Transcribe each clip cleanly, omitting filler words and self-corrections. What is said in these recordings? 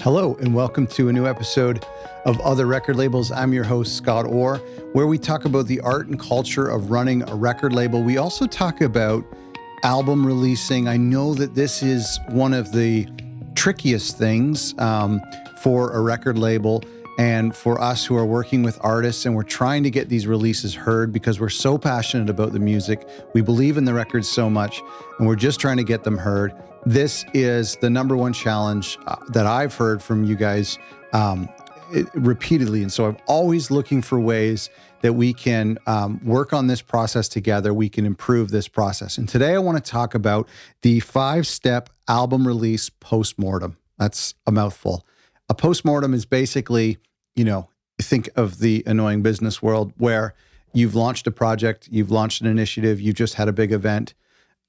Hello, and welcome to a new episode of Other Record Labels. I'm your host, Scott Orr, where we talk about the art and culture of running a record label. We also talk about album releasing. I know that this is one of the trickiest things for a record label and for us who are working with artists, and we're trying to get these releases heard because we're so passionate about the music. We believe in the records so much, and we're just trying to get them heard. This is the number one challenge that I've heard from you guys repeatedly. And so I'm always looking for ways that we can work on this process together. We can improve this process. And today I want to talk about the 5-step album release post-mortem. That's a mouthful. A post-mortem is basically, think of the annoying business world where you've launched a project, you've launched an initiative, you just had a big event.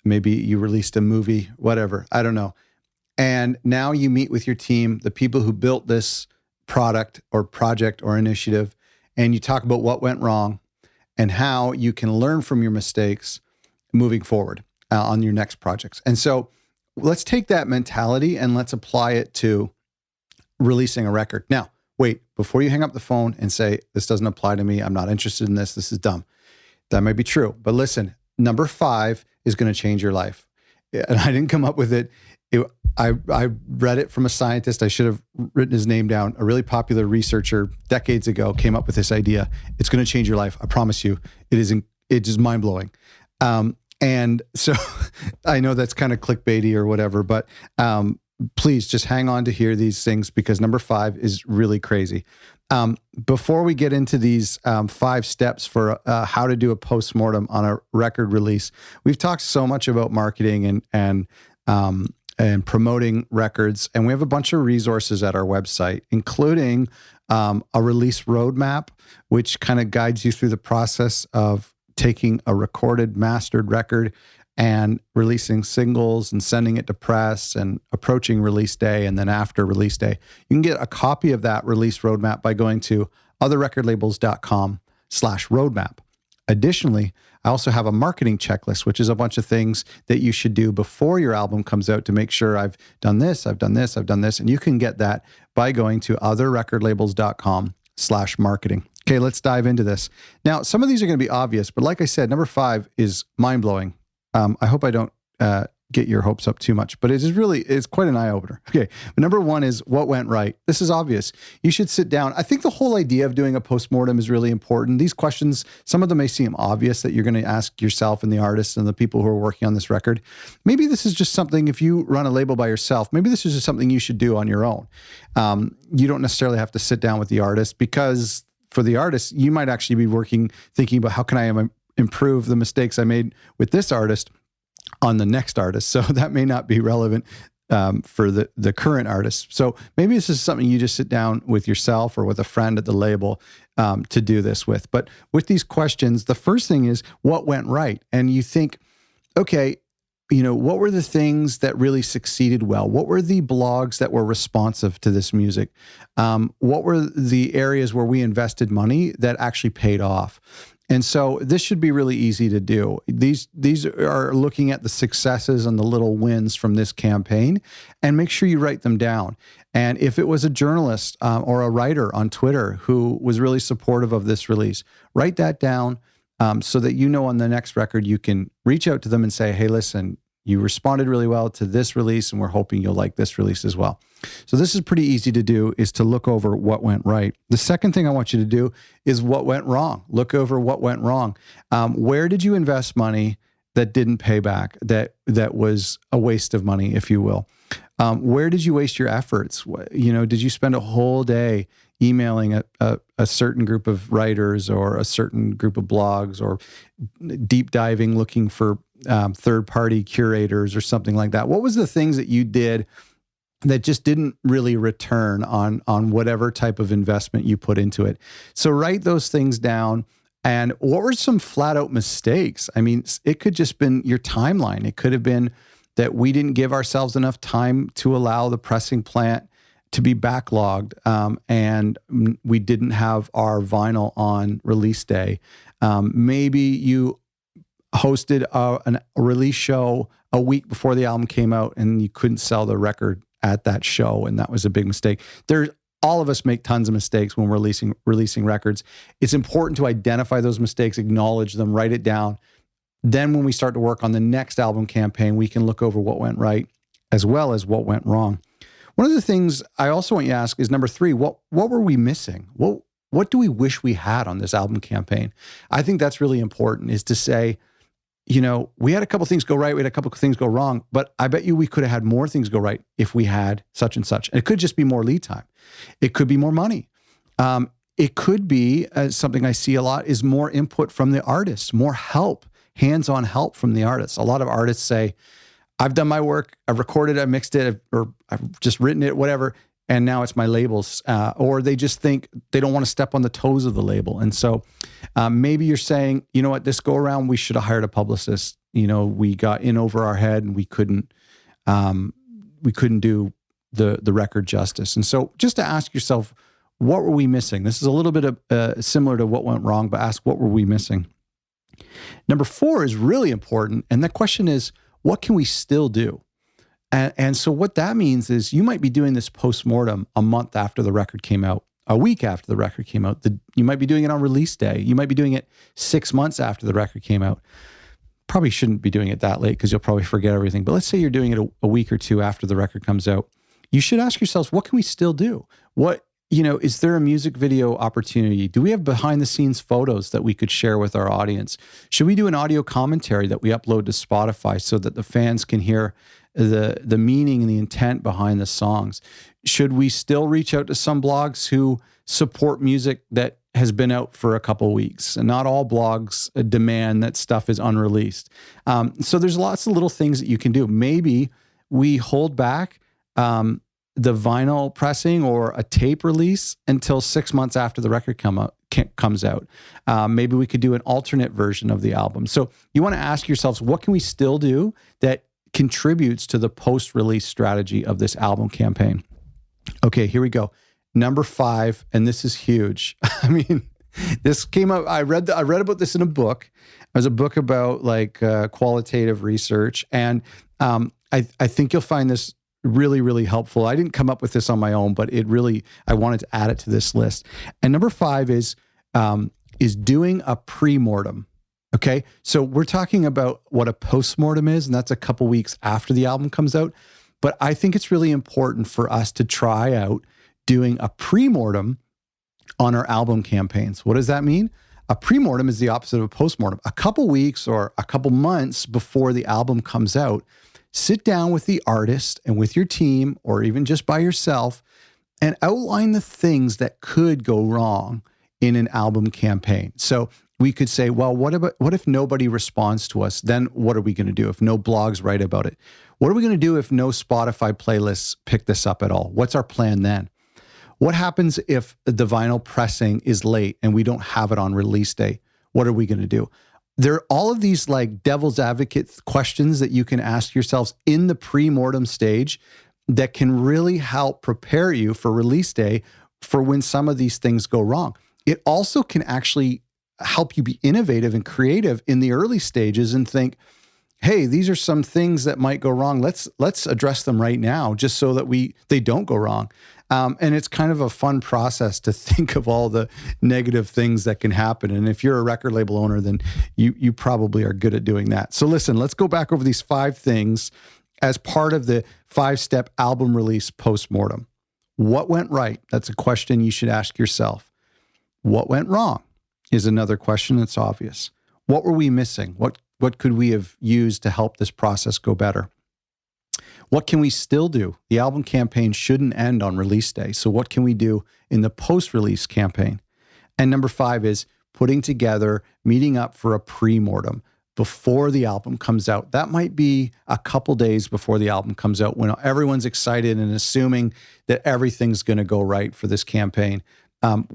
Maybe you released a movie, whatever, I don't know. And now you meet with your team, the people who built this product or project or initiative, and you talk about what went wrong and how you can learn from your mistakes moving forward on your next projects. And so let's take that mentality and let's apply it to releasing a record. Now, wait, before you hang up the phone and say, this doesn't apply to me, I'm not interested in this, this is dumb. That might be true, but listen, number 5 is going to change your life. And I didn't come up with it. I read it from a scientist. I should have written his name down. A really popular researcher decades ago came up with this idea. It's going to change your life. I promise you. It is mind blowing. And so I know that's kind of clickbaity or whatever, but please just hang on to hear these things because number 5 is really crazy. Before we get into these 5 steps for how to do a post-mortem on a record release, we've talked so much about marketing and promoting records, and we have a bunch of resources at our website, including a release roadmap, which kind of guides you through the process of taking a recorded, mastered record and releasing singles and sending it to press and approaching release day and then after release day. You can get a copy of that release roadmap by going to otherrecordlabels.com/roadmap. Additionally, I also have a marketing checklist, which is a bunch of things that you should do before your album comes out to make sure I've done this, I've done this, I've done this. And you can get that by going to otherrecordlabels.com/marketing. Okay, let's dive into this. Now, some of these are going to be obvious, but like I said, number 5 is mind-blowing. I hope I don't get your hopes up too much, but it's quite an eye-opener. Okay, but number 1 is what went right. This is obvious. You should sit down. I think the whole idea of doing a post-mortem is really important. These questions, some of them may seem obvious that you're going to ask yourself and the artists and the people who are working on this record. Maybe this is just something, if you run a label by yourself, maybe this is just something you should do on your own. You don't necessarily have to sit down with the artist because for the artist, you might actually be thinking about how can I improve the mistakes I made with this artist on the next artist. So that may not be relevant for the current artist. So maybe this is something you just sit down with yourself or with a friend at the label to do this with. But with these questions, the first thing is what went right? And you think, okay, what were the things that really succeeded well? What were the blogs that were responsive to this music? What were the areas where we invested money that actually paid off? And so this should be really easy to do. These are looking at the successes and the little wins from this campaign, and make sure you write them down. And if it was a journalist or a writer on Twitter who was really supportive of this release, write that down so that on the next record you can reach out to them and say, hey, listen, you responded really well to this release, and we're hoping you'll like this release as well. So this is pretty easy to do, is to look over what went right. The second thing I want you to do is what went wrong. Look over what went wrong. Where did you invest money that didn't pay back, that was a waste of money, if you will? Where did you waste your efforts? Did you spend a whole day emailing a certain group of writers or a certain group of blogs, or deep diving looking for third-party curators or something like that? What was the things that you did that just didn't really return on whatever type of investment you put into it? So write those things down. And what were some flat out mistakes? I mean, it could just been your timeline. It could have been that we didn't give ourselves enough time to allow the pressing plant to be backlogged, and we didn't have our vinyl on release day. Maybe you hosted a release show a week before the album came out and you couldn't sell the record at that show, and that was a big mistake. All of us make tons of mistakes when we're releasing records. It's important to identify those mistakes, acknowledge them, write it down. Then when we start to work on the next album campaign, we can look over what went right as well as what went wrong. One of the things I also want you to ask is number 3, what were we missing? What do we wish we had on this album campaign? I think that's really important, is to say, we had a couple things go right, we had a couple things go wrong, but I bet you we could have had more things go right if we had such and such. And it could just be more lead time. It could be more money. It could be, something I see a lot, is more input from the artists, more help, hands-on help from the artists. A lot of artists say, I've done my work, I've recorded it, I've mixed it, or I've just written it, whatever, and now it's my label's. Or they just think they don't want to step on the toes of the label. And so maybe you're saying, you know what, this go around, we should have hired a publicist. We got in over our head and we couldn't do the record justice. And so just to ask yourself, what were we missing? This is a little bit of, similar to what went wrong, but ask, what were we missing? Number 4 is really important. And the question is, what can we still do? And so what that means is you might be doing this post-mortem a month after the record came out, a week after the record came out. You might be doing it on release day. You might be doing it 6 months after the record came out. Probably shouldn't be doing it that late because you'll probably forget everything. But let's say you're doing it a week or 2 after the record comes out. You should ask yourselves, what can we still do? Is there a music video opportunity? Do we have behind the scenes photos that we could share with our audience? Should we do an audio commentary that we upload to Spotify so that the fans can hear the meaning and the intent behind the songs? Should we still reach out to some blogs who support music that has been out for a couple weeks? And not all blogs demand that stuff is unreleased. So there's lots of little things that you can do. Maybe we hold back the vinyl pressing or a tape release until 6 months after the record comes out. Maybe we could do an alternate version of the album. So you want to ask yourselves, what can we still do that contributes to the post-release strategy of this album campaign? Okay, here we go. Number 5, and this is huge. I mean, this came up, I read about this in a book. It was a book about qualitative research. And I think you'll find this really, really helpful. I didn't come up with this on my own, but I wanted to add it to this list. And number 5 is doing a pre-mortem. Okay. So we're talking about what a post-mortem is, and that's a couple weeks after the album comes out. But I think it's really important for us to try out doing a pre-mortem on our album campaigns. What does that mean? A pre-mortem is the opposite of a post-mortem. A couple weeks or a couple months before the album comes out, sit down with the artist and with your team, or even just by yourself, and outline the things that could go wrong in an album campaign. So we could say, well, what if nobody responds to us? Then what are we going to do if no blogs write about it? What are we going to do if no Spotify playlists pick this up at all? What's our plan then? What happens if the vinyl pressing is late and we don't have it on release day? What are we going to do? There are all of these devil's advocate questions that you can ask yourselves in the pre-mortem stage that can really help prepare you for release day for when some of these things go wrong. It also can actually help you be innovative and creative in the early stages and think, hey, these are some things that might go wrong. Let's address them right now just so that they don't go wrong. And it's kind of a fun process to think of all the negative things that can happen. And if you're a record label owner, then you probably are good at doing that. So listen, let's go back over these 5 things as part of the 5-step album release post-mortem. What went right? That's a question you should ask yourself. What went wrong is another question that's obvious. What were we missing? What could we have used to help this process go better? What can we still do? The album campaign shouldn't end on release day. So what can we do in the post-release campaign? And number 5 is meeting up for a pre-mortem before the album comes out. That might be a couple days before the album comes out when everyone's excited and assuming that everything's going to go right for this campaign.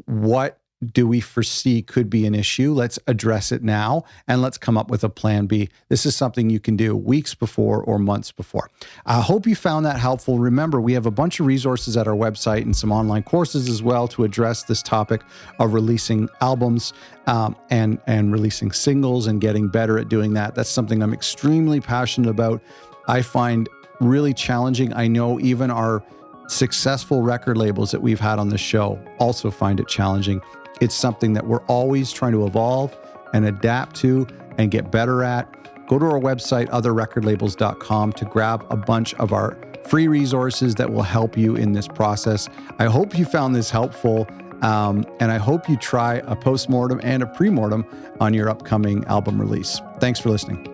What do we foresee could be an issue? Let's address it now, and let's come up with a plan B. This is something you can do weeks before or months before. I hope you found that helpful. Remember, we have a bunch of resources at our website and some online courses as well to address this topic of releasing albums and releasing singles and getting better at doing that. That's something I'm extremely passionate about. I find really challenging. I know even our successful record labels that we've had on the show also find it challenging. It's something that we're always trying to evolve and adapt to and get better at. Go to our website, otherrecordlabels.com, to grab a bunch of our free resources that will help you in this process. I hope you found this helpful, and I hope you try a post-mortem and a pre-mortem on your upcoming album release. Thanks for listening.